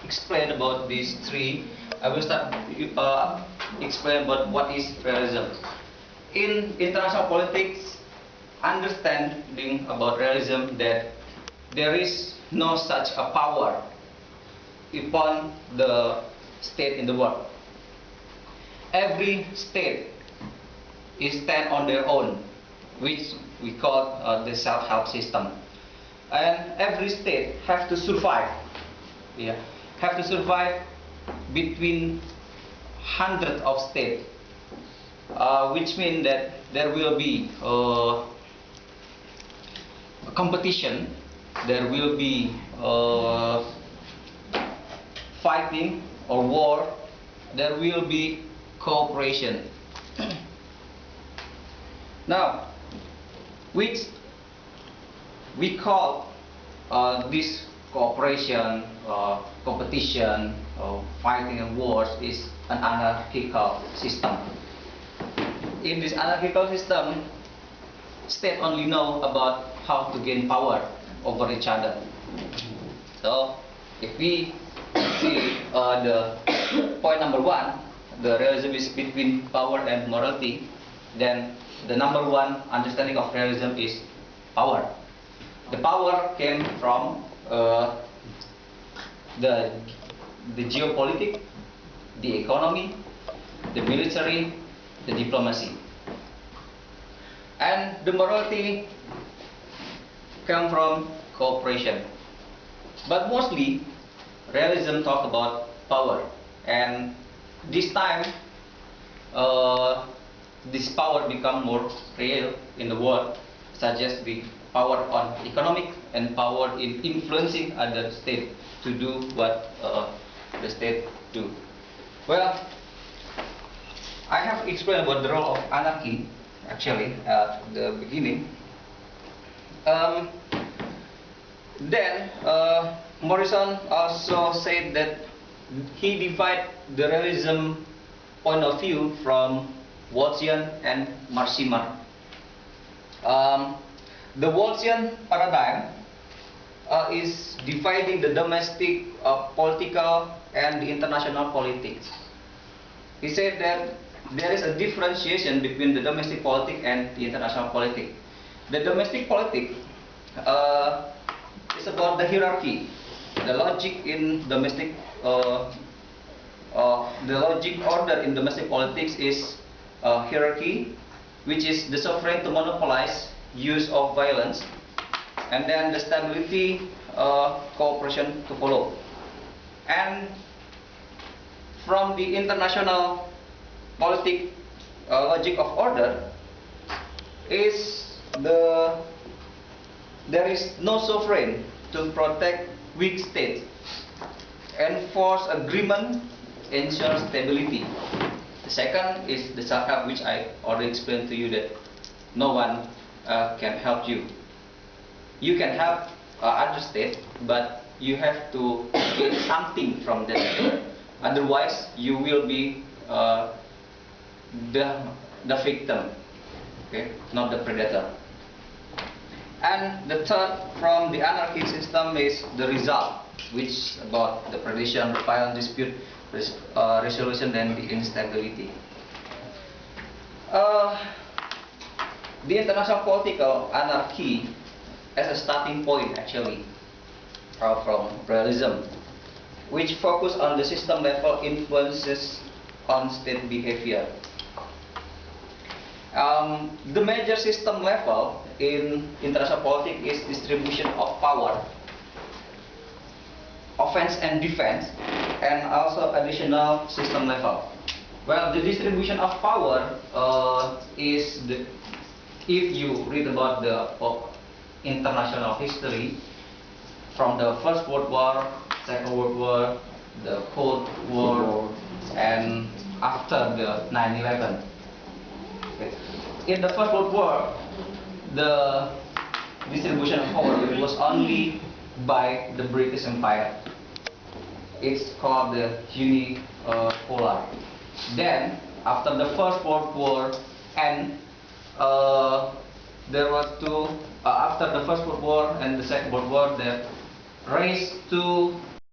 explain about these three. I will start explain about what is realism. In international politics, understanding about realism that there is no such a power upon the state in the world. Every state is stand on their own, which we call the self-help system, and every state have to survive. Have to survive between hundreds of states, which means that there will be competition, there will be fighting or war, there will be cooperation. Now, which we call this cooperation, competition, fighting and wars is an anarchical system. In this anarchical system, states only know about how to gain power over each other. So, if we see the point number one, the realism is between power and morality, then the number one understanding of realism is power. The power came from the geopolitics, the economy, the military, the diplomacy. And the morality came from cooperation. But mostly, realism talk about power. And this time, this power become more real in the world, such as the power on economic and power in influencing other states to do what the state do. Well, I have explained about the role of anarchy actually at the beginning. Then Morrison also said that he divided the realism point of view from Waltzian and Marxian. The Waltzian paradigm is dividing the domestic political and the international politics. He said that there is a differentiation between the domestic politics and the international politics. The domestic politics is about the hierarchy, the logic in domestic, the logic order in domestic politics is hierarchy, which is the sovereign to monopolize use of violence, and then the stability, cooperation to follow. And from the international politic logic of order is there is no sovereign to protect weak states, enforce agreement, ensure stability. The second is the self-help, which I already explained to you that no one can help you. You can help other states, but you have to get something from that state. Otherwise, you will be the victim, okay, not the predator. And the third from the anarchy system is the result, which is about the predation, violent dispute, resolution, and the instability. The international political anarchy as a starting point actually from realism, which focus on the system level influences on state behavior. The major system level in international politics is distribution of power, offense and defense, and also additional system level. Well, the distribution of power is if you read about the international history, from the First World War, Second World War, the Cold War, and after the 9/11. Okay. In the First World War, the distribution of power was only by the British Empire. It's called the unipolar. Then, after the First World War end, there were after the First World War and the Second World War, raised to